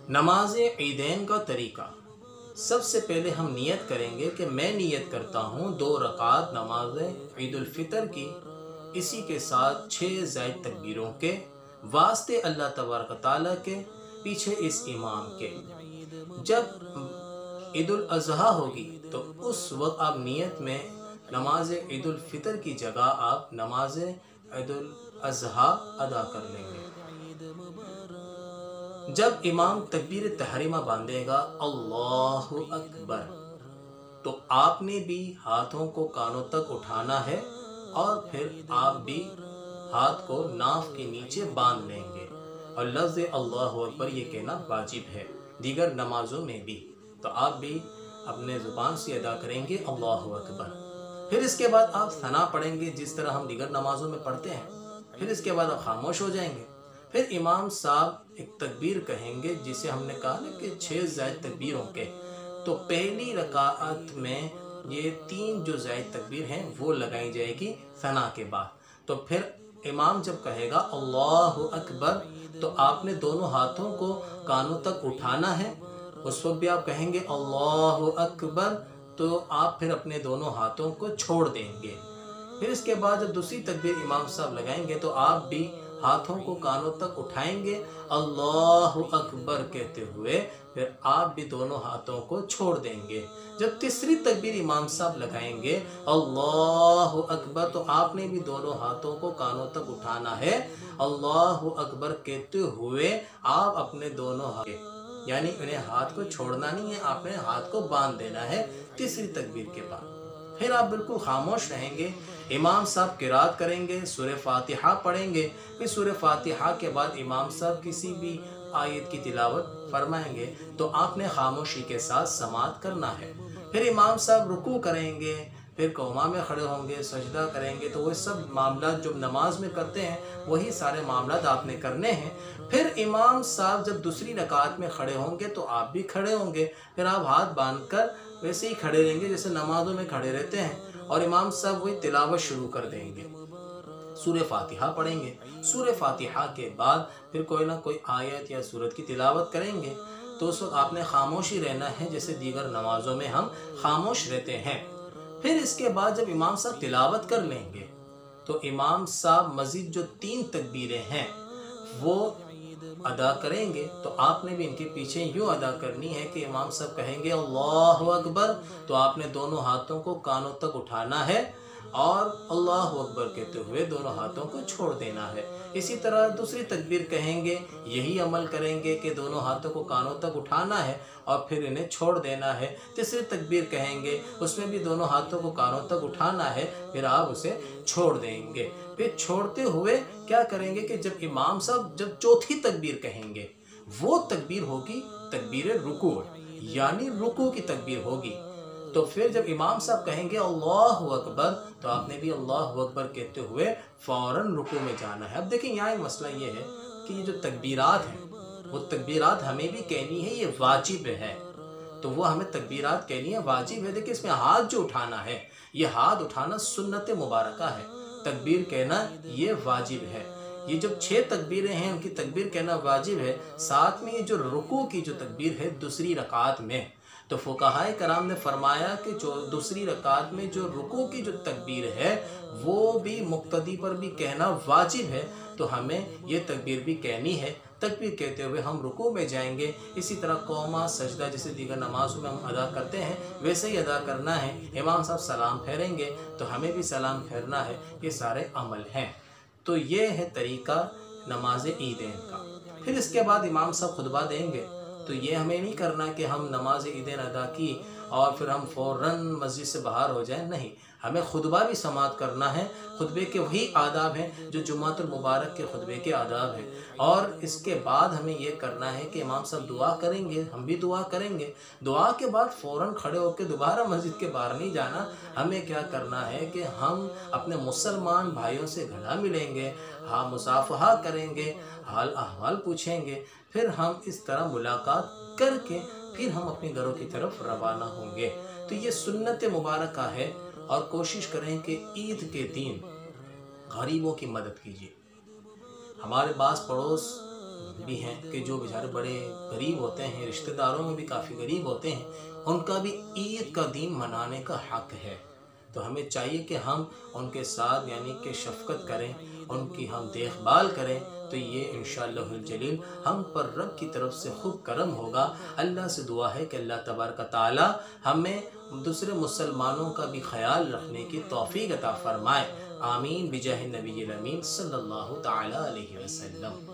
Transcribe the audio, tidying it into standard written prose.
نماز عیدین کا طریقہ۔ سب سے پہلے ہم نیت کریں گے کہ میں نیت کرتا ہوں 2 رکعت نماز عید الفطر کی، اسی کے ساتھ 6 زائد تکبیروں کے، واسطے اللہ تبارک تعالیٰ کے، پیچھے اس امام کے۔ جب عید الاضحیٰ ہوگی تو اس وقت آپ نیت میں نماز عید الفطر کی جگہ آپ نماز عید الاضحیٰ ادا کر لیں گے۔ جب امام تکبیر تحریمہ باندھے گا اللہ اکبر، تو آپ نے بھی ہاتھوں کو کانوں تک اٹھانا ہے اور پھر آپ بھی ہاتھ کو ناف کے نیچے باندھ لیں گے، اور لفظ اللہ اکبر یہ کہنا واجب ہے دیگر نمازوں میں بھی، تو آپ بھی اپنے زبان سے ادا کریں گے اللہ اکبر۔ پھر اس کے بعد آپ ثنا پڑھیں گے جس طرح ہم دیگر نمازوں میں پڑھتے ہیں۔ پھر اس کے بعد آپ خاموش ہو جائیں گے۔ پھر امام صاحب ایک تکبیر کہیں گے جسے ہم نے کہا نا کہ 6 زائد تکبیروں کے، تو پہلی رکعت میں یہ 3 جو زائد تکبیر ہیں وہ لگائی جائے گی ثنا کے بعد۔ تو پھر امام جب کہے گا اللہ اکبر تو آپ نے دونوں ہاتھوں کو کانوں تک اٹھانا ہے، اس وقت بھی آپ کہیں گے اللہ اکبر، تو آپ پھر اپنے دونوں ہاتھوں کو چھوڑ دیں گے۔ پھر اس کے بعد جب دوسری تکبیر امام صاحب لگائیں گے تو آپ بھی ہاتھوں کو کانوں تک اٹھائیں گے اللہ اکبر کہتے ہوئے، پھر آپ بھی دونوں ہاتھوں کو چھوڑ دیں گے۔ جب تیسری تکبیر امام صاحب لگائیں گے اللہ اکبر، تو آپ نے بھی دونوں ہاتھوں کو کانوں تک اٹھانا ہے اللہ اکبر کہتے ہوئے، آپ اپنے دونوں ہاتھ یعنی انہیں ہاتھ کو چھوڑنا نہیں ہے، آپ نے ہاتھ کو باندھ دینا ہے تیسری تکبیر کے بعد۔ پھر آپ بالکل خاموش رہیں گے، امام صاحب قرات کریں گے، سورہ فاتحہ پڑھیں گے، پھر سورہ فاتحہ کے بعد امام صاحب کسی بھی آیت کی تلاوت فرمائیں گے تو آپ نے خاموشی کے ساتھ سماعت کرنا ہے۔ پھر امام صاحب رکوع کریں گے، پھر قوما میں کھڑے ہوں گے، سجدہ کریں گے، تو وہ سب معاملات جو نماز میں کرتے ہیں وہی سارے معاملات آپ نے کرنے ہیں۔ پھر امام صاحب جب دوسری رکعت میں کھڑے ہوں گے تو آپ بھی کھڑے ہوں گے، پھر آپ ہاتھ باندھ کر ویسے ہی کھڑے رہیں گے جیسے نمازوں میں کھڑے رہتے ہیں، اور امام صاحب وہی تلاوت شروع کر دیں گے، سورہ فاتحہ پڑھیں گے۔ سورہ فاتحہ کے بعد پھر کوئی نہ کوئی آیت یا سورت کی تلاوت کریں گے، تو اس وقت آپ نے خاموشی رہنا ہے جیسے دیگر نمازوں میں ہم خاموش رہتے ہیں۔ پھر اس کے بعد جب امام صاحب تلاوت کر لیں گے تو امام صاحب مزید جو 3 تکبیریں ہیں وہ ادا کریں گے، تو آپ نے بھی ان کے پیچھے یوں ادا کرنی ہے کہ امام صاحب کہیں گے اللہ اکبر، تو آپ نے دونوں ہاتھوں کو کانوں تک اٹھانا ہے اور اللہ اکبر کہتے ہوئے دونوں ہاتھوں کو چھوڑ دینا ہے۔ اسی طرح دوسری تکبیر کہیں گے، یہی عمل کریں گے کہ دونوں ہاتھوں کو کانوں تک اٹھانا ہے اور پھر انہیں چھوڑ دینا ہے۔ تیسری تکبیر کہیں گے، اس میں بھی دونوں ہاتھوں کو کانوں تک اٹھانا ہے، پھر آپ اسے چھوڑ دیں گے۔ پھر چھوڑتے ہوئے کیا کریں گے کہ جب امام صاحب جب چوتھی تکبیر کہیں گے وہ تکبیر ہوگی تکبیر رکوع، یعنی رکوع کی تکبیر ہوگی، تو پھر جب امام صاحب کہیں گے اللہ اکبر تو آپ نے بھی اللہ اکبر کہتے ہوئے فوراً رکوع میں جانا ہے۔ اب دیکھیں یہاں ایک مسئلہ یہ ہے کہ یہ جو تکبیرات ہیں وہ تکبیرات ہمیں بھی کہنی ہے، یہ واجب ہے، تو وہ ہمیں تکبیرات کہنی ہے واجب ہے۔ دیکھیں اس میں ہاتھ جو اٹھانا ہے، یہ ہاتھ اٹھانا سنت مبارکہ ہے، تکبیر کہنا یہ واجب ہے۔ یہ جو 6 تکبیریں ہیں ان کی تکبیر کہنا واجب ہے، ساتھ میں یہ جو رکوع کی جو تکبیر ہے دوسری رکعت میں، تو فقہاء کرام نے فرمایا کہ جو دوسری رکعت میں جو رکوع کی جو تکبیر ہے وہ بھی مقتدی پر بھی کہنا واجب ہے، تو ہمیں یہ تکبیر بھی کہنی ہے۔ تکبیر کہتے ہوئے ہم رکوع میں جائیں گے، اسی طرح قوما سجدہ جیسے دیگر نمازوں میں ہم ادا کرتے ہیں ویسے ہی ادا کرنا ہے۔ امام صاحب سلام پھیریں گے تو ہمیں بھی سلام پھیرنا ہے، یہ سارے عمل ہیں۔ تو یہ ہے طریقہ نماز عیدین کا۔ پھر اس کے بعد امام صاحب خطبہ دیں گے، تو یہ ہمیں نہیں کرنا کہ ہم نماز عیدین ادا کی اور پھر ہم فوراً مسجد سے باہر ہو جائیں، نہیں، ہمیں خطبہ بھی سماعت کرنا ہے۔ خطبے کے وہی آداب ہیں جو جمعۃ المبارک کے خطبے کے آداب ہیں، اور اس کے بعد ہمیں یہ کرنا ہے کہ امام صاحب دعا کریں گے، ہم بھی دعا کریں گے۔ دعا کے بعد فوراً کھڑے ہو کے دوبارہ مسجد کے باہر نہیں جانا، ہمیں کیا کرنا ہے کہ ہم اپنے مسلمان بھائیوں سے گلا ملیں گے، ہاں مصافحہ کریں گے، حال احوال پوچھیں گے، پھر ہم اس طرح ملاقات کر کے پھر ہم اپنے گھروں کی طرف روانہ ہوں گے۔ تو یہ سنت مبارکہ ہے، اور کوشش کریں کہ عید کے دن غریبوں کی مدد کیجیے۔ ہمارے بعض پڑوس بھی ہیں کہ جو بیچارے بڑے غریب ہوتے ہیں، رشتہ داروں میں بھی کافی غریب ہوتے ہیں، ان کا بھی عید کا دن منانے کا حق ہے۔ تو ہمیں چاہیے کہ ہم ان کے ساتھ یعنی کہ شفقت کریں، ان کی ہم دیکھ بھال کریں، تو یہ انشاءاللہ الجلیل ہم پر رب کی طرف سے خوب کرم ہوگا۔ اللہ سے دعا ہے کہ اللہ تبارک و تعالی ہمیں دوسرے مسلمانوں کا بھی خیال رکھنے کی توفیق عطا فرمائے۔ آمین بجاہ النبی الامین صلی اللہ تعالی علیہ وسلم۔